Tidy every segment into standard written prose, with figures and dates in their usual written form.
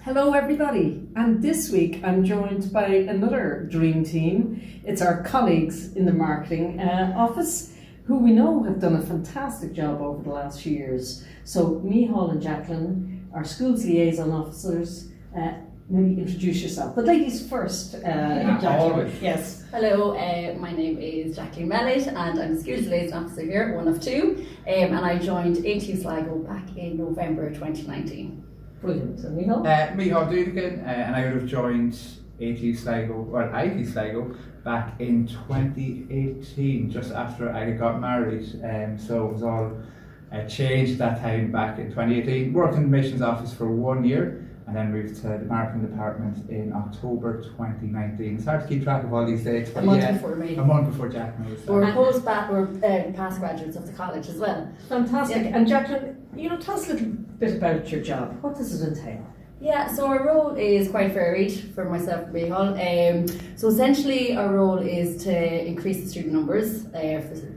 Hello everybody, and this week I'm joined by another dream team. It's our colleagues in the marketing office who we know have done a fantastic job over the last few years. So Micheál and Jacqueline, our schools liaison officers, maybe introduce yourself. But ladies first, Jacqueline. Yes. Hello, my name is Jacqueline Mellett and I'm the Schools Liaison Officer here, one of two, and I joined ATU Sligo back in November 2019. Brilliant. And Micheál? Micheál Dudigan, and I would have joined ATU Sligo, well, IT Sligo, back in 2018, just after I got married. So it was all changed that time back in 2018. Worked in the admissions office for 1 year, and then moved to the marketing department in October 2019. It's hard to keep track of all these dates, but a month before me. A month before Jack moved. We're past graduates of the college as well. Fantastic. Yeah. And Jacqueline, tell us a little bit about your job. What does it entail? Yeah, so our role is quite varied for myself and Micheál. So essentially our role is to increase the student numbers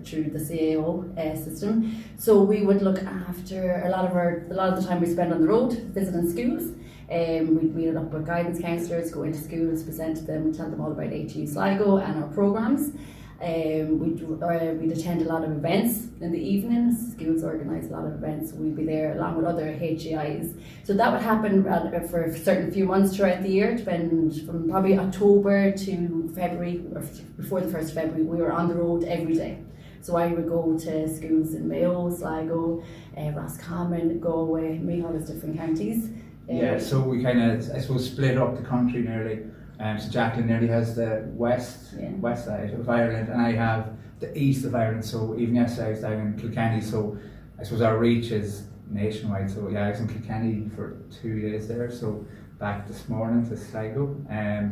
through the CAO system. So we would look after a lot of the time we spend on the road visiting schools. We'd meet up with guidance counsellors, go into schools, present to them, tell them all about ATU Sligo and our programmes. We'd attend a lot of events in the evenings. Schools organise a lot of events, so we'd be there along with other HEIs. So that would happen for a certain few months throughout the year, depending from probably October to February, or before the 1st of February, we were on the road every day. So I would go to schools in Mayo, Sligo, Roscommon, Galway. Micheál has different counties. Yeah, so we kind of, I suppose, split up the country nearly. So Jacqueline nearly has the west side of Ireland, and I have the east of Ireland. So even yesterday I was down in Kilkenny, so I suppose our reach is nationwide. So yeah, I was in Kilkenny for 2 days there, so back this morning to Sligo.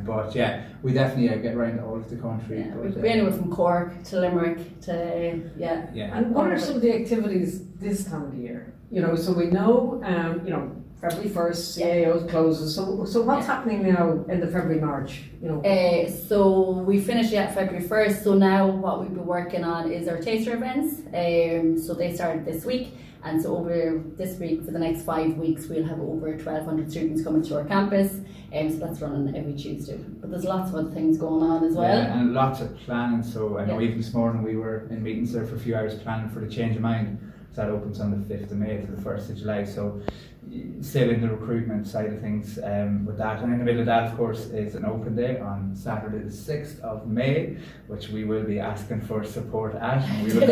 But yeah, we definitely get around all of the country. Yeah, we could be anywhere from Cork to Limerick to yeah. And what are some of the activities this time of the year? So we know February 1st, CAO closes. So what's happening now in the February, March? So we finished February 1st. So now what we've been working on is our taster events. So they started this week. And so over this week, for the next 5 weeks, we'll have over 1,200 students coming to our campus. So that's running every Tuesday. But there's lots of other things going on as well. Yeah, and lots of planning. So I know even this morning we were in meetings there for a few hours planning for the change of mind. So that opens on the 5th of May to the 1st of July. So still in the recruitment side of things with that. And in the middle of that, of course, is an open day on Saturday the 6th of May, which we will be asking for support at. And we will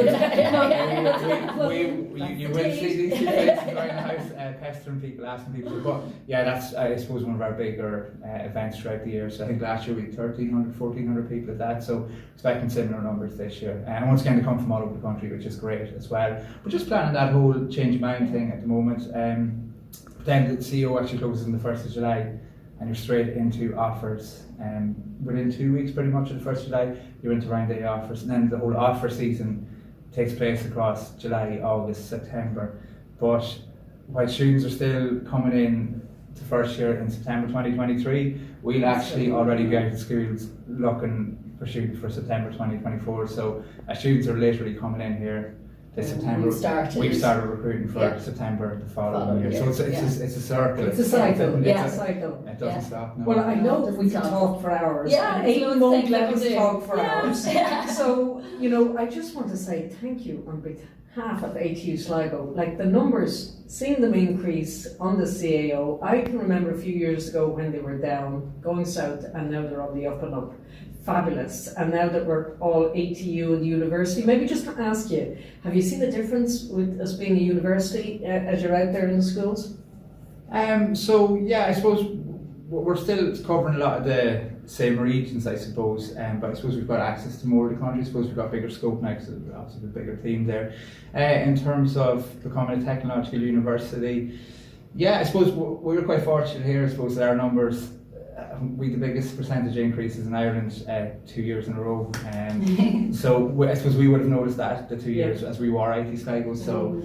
you will see these two faces around the house pestering people, asking people. But yeah, that's, I suppose, one of our bigger events throughout the year. So I think last year we had 1,300, 1,400 people at that. So expecting similar numbers this year. And once again, they come from all over the country, which is great as well. But just planning that whole change of mind thing at the moment. Then the CEO actually closes on the 1st of July, and you're straight into offers. Within 2 weeks, pretty much, at the 1st of July, you're into round day offers, and then the whole offer season takes place across July, August, September. But while students are still coming in to first year in September 2023, we'll actually already be out of schools looking for students for September 2024. So students are literally coming in here. This September, we've started recruiting for September the following year. So it's a circle. It's a cycle. It's a cycle. It doesn't stop. No. Well, I know we can talk for hours. Yeah, and 8 won't let us talk for hours. Yeah. So, I just want to say thank you on behalf of ATU Sligo. Like the numbers, seeing them increase on the CAO, I can remember a few years ago when they were down, going south, and now they're on the up and up. Fabulous. And now that we're all ATU and the university, maybe just to ask you, have you seen the difference with us being a university as you're out there in the schools? So yeah, I suppose we're still covering a lot of the same regions, I suppose, but I suppose we've got access to more of the country. I suppose we've got bigger scope now because obviously the bigger team there. In terms of becoming a technological university, yeah, I suppose we're quite fortunate here. I suppose that our numbers, we the biggest percentage increases in Ireland 2 years in a row. So I suppose we would have noticed that the 2 years as we were IT Sligo. So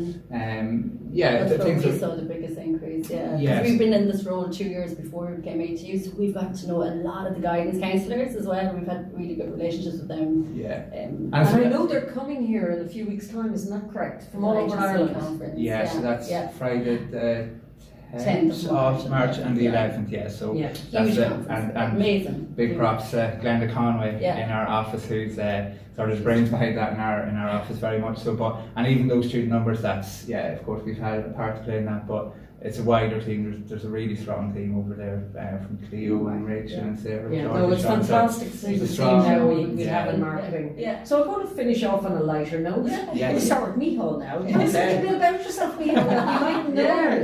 yeah, that's where we saw the biggest increase. Yeah, because we've been in this role 2 years before we became ATU, so we've got to know a lot of the guidance counsellors as well. We've had really good relationships with them. Yeah, and I know they're coming here in a few weeks' time. Isn't that correct? From all over Ireland. Yeah, so that's Friday the 10th of March and the yeah. 11th, yeah. So Yeah. that's Huge it. conference. And Amazing. big props to Glenda Conway Yeah. in our office, who's sort of the brains behind that in our office very much so. But and even those student numbers, that's of course we've had a part to play in that, but it's a wider team. There's a really strong team over there from Cleo and Rachel and Sarah. Yeah, George no, it's and Sean. So fantastic to see the it's a team now we yeah. have in marketing. Yeah. So I'm going to finish off on a lighter note. Yeah. We'll start with Micheál now. Tell us a little bit about yourself, Micheál. You might know.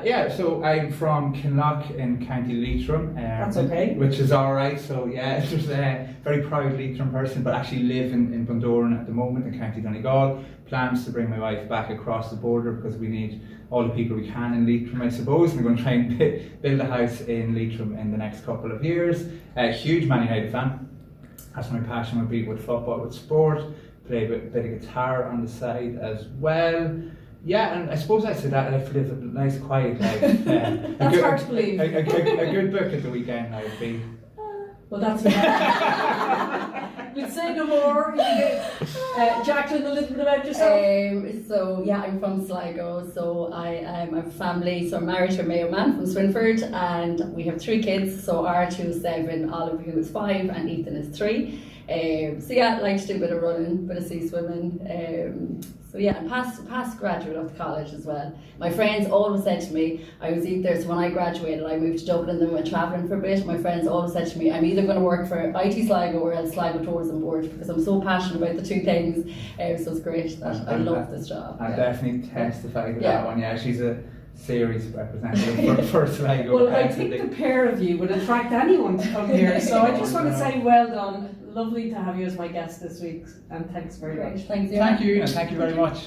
Yeah, so I'm from Kinloch in County Leitrim. That's okay. Which is alright, so yeah, just a very proud Leitrim person, but actually live in Bundoran at the moment in County Donegal. Plans to bring my wife back across the border because we need all the people we can in Leitrim, I suppose. We're going to try and build a house in Leitrim in the next couple of years. A huge Man United fan. That's my passion would be with football, with sport. Play a bit of guitar on the side as well. Yeah, and I suppose I said that I've lived a nice quiet life. That's hard to believe. A good book at the weekend I would be. Well, that's We'll say no more. Jacqueline, a little bit about yourself. So yeah, I'm from Sligo. So I have a family. So I'm married to a Mayo man from Swinford, and we have 3 kids. So Archie is 7, Oliver who is 5, and Ethan is 3. So yeah, I like to do a bit of running, a bit of sea swimming. So yeah, and past graduate of college as well. My friends always said to me, I was either, so when I graduated, I moved to Dublin and then went travelling for a bit. My friends always said to me, I'm either going to work for IT Sligo or else Sligo Tourism Board, because I'm so passionate about the 2 things. So it's great that I love this job. I definitely testify to Yeah. that one. Yeah, she's a series representative for Sligo. Well, I think the pair of you would attract anyone to come here. So I just want to say well done. Lovely to have you as my guest this week, and thanks very much. Thanks, Thank you, and thank you very much.